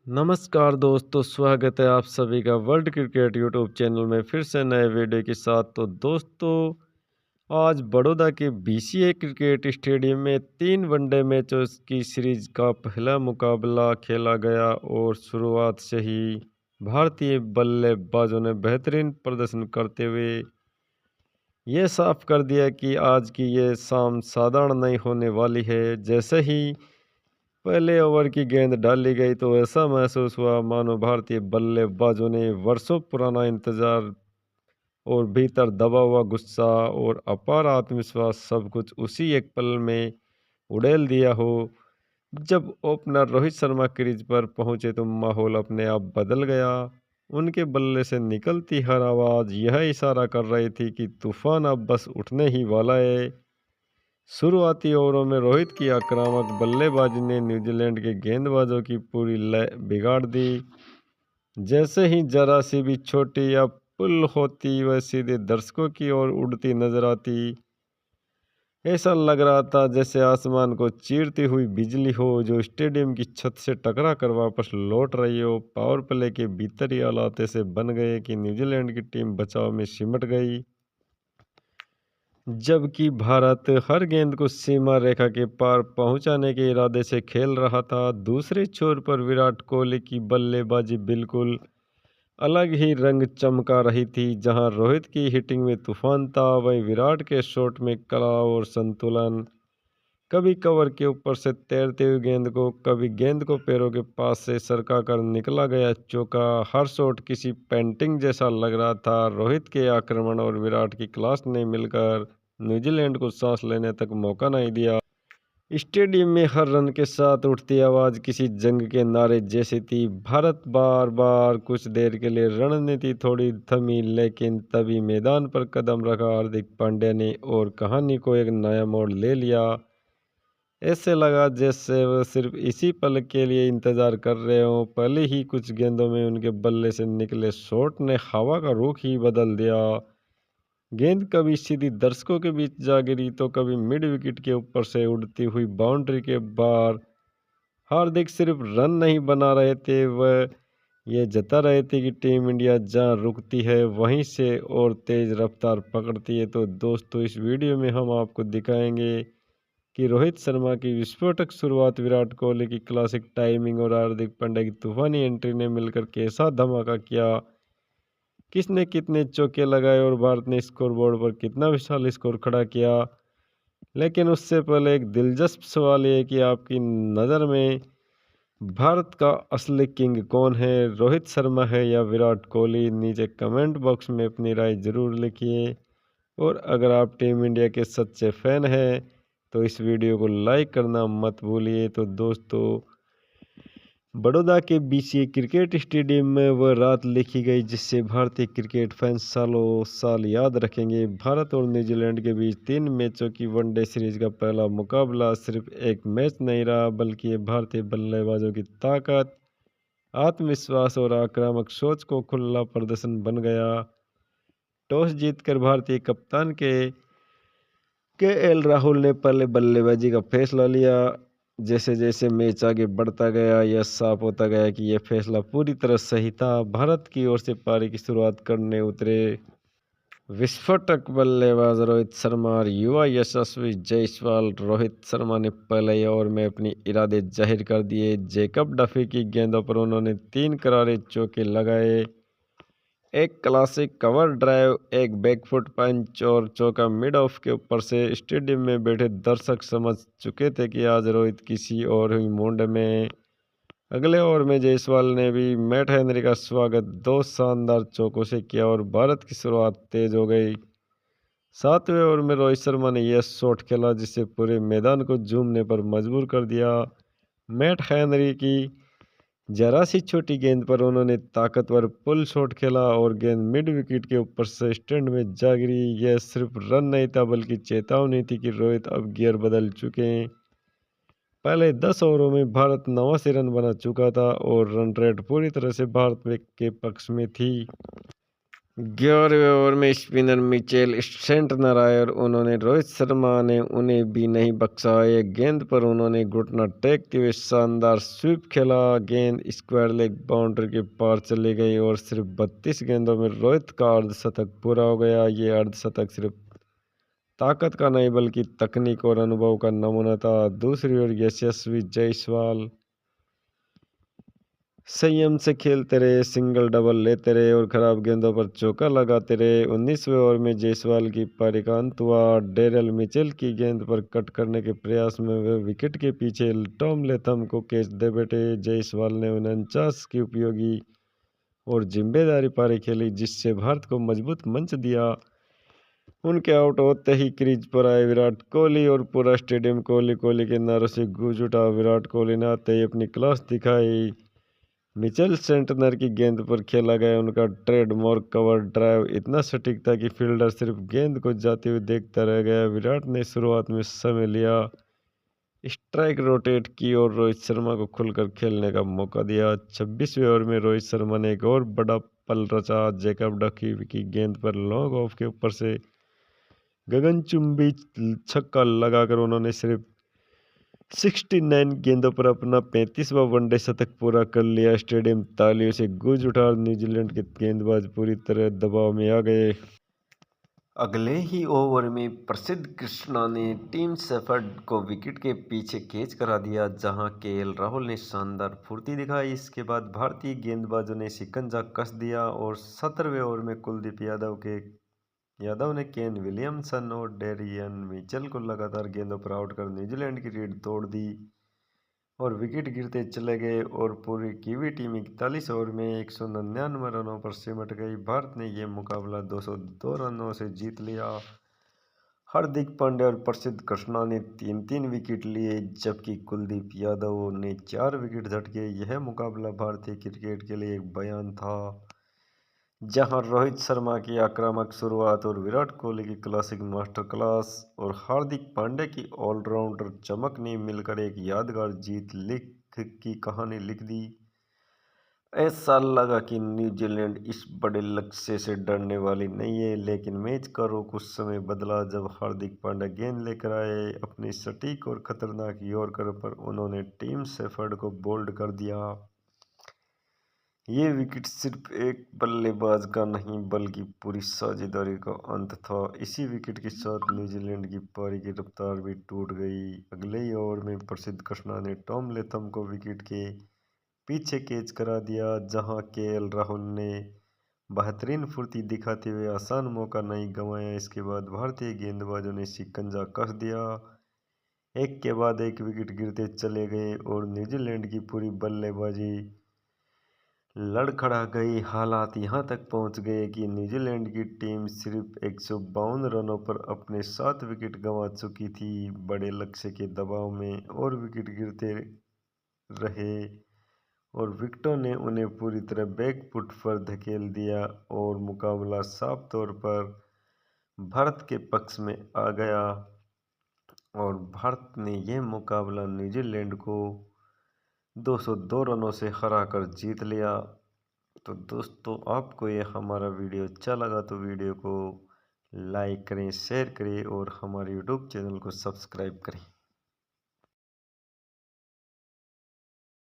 नमस्कार दोस्तों, स्वागत है आप सभी का वर्ल्ड क्रिकेट यूट्यूब चैनल में फिर से नए वीडियो के साथ। तो दोस्तों, आज बड़ौदा के बीसीए क्रिकेट स्टेडियम में 3 वनडे मैचों की सीरीज का पहला मुकाबला खेला गया और शुरुआत से ही भारतीय बल्लेबाजों ने बेहतरीन प्रदर्शन करते हुए ये साफ कर दिया कि आज की ये शाम साधारण नहीं होने वाली है। जैसे ही पहले ओवर की गेंद डाली गई तो ऐसा महसूस हुआ मानो भारतीय बल्लेबाजों ने वर्षों पुराना इंतजार और भीतर दबा हुआ गुस्सा और अपार आत्मविश्वास सब कुछ उसी एक पल में उड़ेल दिया हो। जब ओपनर रोहित शर्मा क्रीज पर पहुंचे तो माहौल अपने आप बदल गया। उनके बल्ले से निकलती हर आवाज़ यह इशारा कर रही थी कि तूफान अब बस उठने ही वाला है। शुरुआती ओवरों में रोहित की आक्रामक बल्लेबाजी ने न्यूजीलैंड के गेंदबाजों की पूरी लय बिगाड़ दी। जैसे ही जरा सी भी छोटी या पुल होती वह सीधे दर्शकों की ओर उड़ती नजर आती। ऐसा लग रहा था जैसे आसमान को चीरती हुई बिजली हो जो स्टेडियम की छत से टकरा कर वापस लौट रही हो। पावर प्ले के भीतरी हालात ऐसे बन गए कि न्यूजीलैंड की टीम बचाव में सिमट गई, जबकि भारत हर गेंद को सीमा रेखा के पार पहुंचाने के इरादे से खेल रहा था। दूसरे छोर पर विराट कोहली की बल्लेबाजी बिल्कुल अलग ही रंग चमका रही थी। जहां रोहित की हिटिंग में तूफान था, वहीं विराट के शॉट में कला और संतुलन। कभी कवर के ऊपर से तैरते हुए गेंद को, कभी गेंद को पैरों के पास से सरका कर निकला गया चौका। हर शॉट किसी पेंटिंग जैसा लग रहा था। रोहित के आक्रमण और विराट की क्लास ने मिलकर न्यूजीलैंड को सांस लेने तक मौका नहीं दिया। स्टेडियम में हर रन के साथ उठती आवाज किसी जंग के नारे जैसी थी। भारत बार बार कुछ देर के लिए रणनीति थोड़ी थमी, लेकिन तभी मैदान पर कदम रखा हार्दिक पांड्या ने और कहानी को एक नया मोड़ ले लिया। ऐसे लगा जैसे वो सिर्फ इसी पल के लिए इंतजार कर रहे हों। पहले ही कुछ गेंदों में उनके बल्ले से निकले शॉट ने हवा का रुख ही बदल दिया। गेंद कभी सीधी दर्शकों के बीच जा गिरी तो कभी मिड विकेट के ऊपर से उड़ती हुई बाउंड्री के बाहर। हार्दिक सिर्फ रन नहीं बना रहे थे, वह ये जता रहे थे कि टीम इंडिया जहां रुकती है वहीं से और तेज रफ्तार पकड़ती है। तो दोस्तों, इस वीडियो में हम आपको दिखाएंगे कि रोहित शर्मा की विस्फोटक शुरुआत, विराट कोहली की क्लासिक टाइमिंग और हार्दिक पांड्या की तूफानी एंट्री ने मिलकर कैसा धमाका किया। किसने कितने चौके लगाए और भारत ने स्कोरबोर्ड पर कितना विशाल स्कोर खड़ा किया। लेकिन उससे पहले एक दिलचस्प सवाल ये है कि आपकी नज़र में भारत का असली किंग कौन है, रोहित शर्मा है या विराट कोहली? नीचे कमेंट बॉक्स में अपनी राय ज़रूर लिखिए। और अगर आप टीम इंडिया के सच्चे फैन हैं तो इस वीडियो को लाइक करना मत भूलिए। तो दोस्तों, बड़ौदा के बीसीए क्रिकेट स्टेडियम में वह रात लिखी गई जिससे भारतीय क्रिकेट फैंस सालों साल याद रखेंगे। भारत और न्यूजीलैंड के बीच 3 मैचों की वनडे सीरीज का पहला मुकाबला सिर्फ एक मैच नहीं रहा, बल्कि ये भारतीय बल्लेबाजों की ताकत, आत्मविश्वास और आक्रामक सोच को खुला प्रदर्शन बन गया। टॉस जीतकर भारतीय कप्तान के एल राहुल ने पहले बल्लेबाजी का फैसला लिया। जैसे जैसे मैच आगे बढ़ता गया यह साफ होता गया कि यह फैसला पूरी तरह सही था। भारत की ओर से पारी की शुरुआत करने उतरे विस्फोटक बल्लेबाज रोहित शर्मा और युवा यशस्वी जायसवाल। रोहित शर्मा ने पहले ओवर में अपनी इरादे जाहिर कर दिए। जैकब डफी की गेंदों पर उन्होंने 3 करारे चौके लगाए। एक क्लासिक कवर ड्राइव, एक बैकफुट पंच और चौका मिड ऑफ के ऊपर से। स्टेडियम में बैठे दर्शक समझ चुके थे कि आज रोहित किसी और ही मूड में। अगले ओवर में जायसवाल ने भी मैट हेनरी का स्वागत 2 शानदार चौकों से किया और भारत की शुरुआत तेज हो गई। 7वें ओवर में रोहित शर्मा ने यह शॉट खेला जिसे पूरे मैदान को झूमने पर मजबूर कर दिया। मैट हेनरी की जरा सी छोटी गेंद पर उन्होंने ताकतवर पुल शॉट खेला और गेंद मिड विकेट के ऊपर से स्टैंड में जा गिरी। यह सिर्फ रन नहीं था बल्कि चेतावनी थी कि रोहित अब गियर बदल चुके हैं। पहले 10 ओवरों में भारत 89 रन बना चुका था और रन रेट पूरी तरह से भारत के पक्ष में थी। 11वें ओवर में स्पिनर मिचेल स्टेंटनर आए और उन्होंने रोहित शर्मा ने उन्हें भी नहीं बख्शा। एक गेंद पर उन्होंने घुटना टेकते हुए शानदार स्वीप खेला। गेंद स्क्वायर लेग बाउंड्री के पार चली गई और सिर्फ 32 गेंदों में रोहित का अर्धशतक पूरा हो गया। ये अर्धशतक सिर्फ ताकत का नहीं बल्कि तकनीक और अनुभव का नमूना था। दूसरी ओर यशस्वी जायसवाल संयम से खेलते रहे, सिंगल डबल लेते रहे और खराब गेंदों पर चौका लगाते रहे। 19वें ओवर में जायसवाल की पारी का अंत हुआ। डेरेल मिचेल की गेंद पर कट करने के प्रयास में वे विकेट के पीछे टॉम लेथम को कैच दे बैठे। जायसवाल ने 49 की उपयोगी और जिम्मेदारी पारी खेली, जिससे भारत को मजबूत मंच दिया। उनके आउट होते ही क्रीज पर आए विराट कोहली और पूरा स्टेडियम कोहली कोहली के नारों से गूंज उठा। विराट कोहली ने आते ही अपनी क्लास दिखाई। मिचेल सेंटनर की गेंद पर खेला गया उनका ट्रेडमार्क कवर ड्राइव इतना सटीक था कि फील्डर सिर्फ गेंद को जाते हुए देखता रह गया। विराट ने शुरुआत में समय लिया, स्ट्राइक रोटेट की और रोहित शर्मा को खुलकर खेलने का मौका दिया। 26वें ओवर में रोहित शर्मा ने एक और बड़ा पल रचा। जैकब डकी की गेंद पर लॉन्ग ऑफ के ऊपर से गगनचुंबी छक्का लगाकर उन्होंने सिर्फ 69 गेंदों पर अपना 35वां वनडे शतक पूरा कर लिया। स्टेडियम तालियों से गूंज उठा और न्यूजीलैंड के गेंदबाज पूरी तरह दबाव में आ गए। अगले ही ओवर में प्रसिद्ध कृष्णा ने टीम शेफर्ड को विकेट के पीछे कैच करा दिया, जहां केएल राहुल ने शानदार फुर्ती दिखाई। इसके बाद भारतीय गेंदबाजों ने शिकंजा कस दिया और 17वें ओवर में कुलदीप यादव ने केन विलियमसन और डेरियन मिचेल को लगातार गेंदों पर आउट कर न्यूजीलैंड की लीड तोड़ दी और विकेट गिरते चले गए और पूरी कीवी टीम 41 ओवर में 199 रनों पर सिमट गई। भारत ने यह मुकाबला 202 रनों से जीत लिया। हार्दिक पांड्या और प्रसिद्ध कृष्णा ने 3-3 विकेट लिए, जबकि कुलदीप यादव ने 4 विकेट झटके। यह मुकाबला भारतीय क्रिकेट के लिए एक बयान था, जहां रोहित शर्मा की आक्रामक शुरुआत और विराट कोहली की क्लासिक मास्टरक्लास और हार्दिक पांड्या की ऑलराउंडर चमक ने मिलकर एक यादगार जीत की कहानी लिख दी। ऐसा लगा कि न्यूजीलैंड इस बड़े लक्ष्य से डरने वाली नहीं है, लेकिन मैच का रुख उस समय बदला जब हार्दिक पांड्या गेंद लेकर आए। अपनी सटीक और खतरनाक यॉर्कर पर उन्होंने टीम शेफर्ड को बोल्ड कर दिया। ये विकेट सिर्फ एक बल्लेबाज का नहीं बल्कि पूरी साझेदारी का अंत था। इसी विकेट के साथ न्यूजीलैंड की पारी की रफ्तार भी टूट गई। अगले ही ओवर में प्रसिद्ध कृष्णा ने टॉम लेथम को विकेट के पीछे कैच करा दिया, जहां केएल राहुल ने बेहतरीन फुर्ती दिखाते हुए आसान मौका नहीं गंवाया। इसके बाद भारतीय गेंदबाजों ने शिकंजा कस दिया, एक के बाद एक विकेट गिरते चले गए और न्यूजीलैंड की पूरी बल्लेबाजी लड़खड़ा गई। हालात यहां तक पहुंच गए कि न्यूजीलैंड की टीम सिर्फ 152 रनों पर अपने 7 विकेट गंवा चुकी थी। बड़े लक्ष्य के दबाव में और विकेट गिरते रहे और विकेटों ने उन्हें पूरी तरह बैकफुट पर धकेल दिया और मुकाबला साफ तौर पर भारत के पक्ष में आ गया और भारत ने यह मुकाबला न्यूजीलैंड को 202 रनों से हराकर जीत लिया। तो दोस्तों, आपको ये हमारा वीडियो अच्छा लगा तो वीडियो को लाइक करें, शेयर करें और हमारे यूट्यूब चैनल को सब्सक्राइब करें।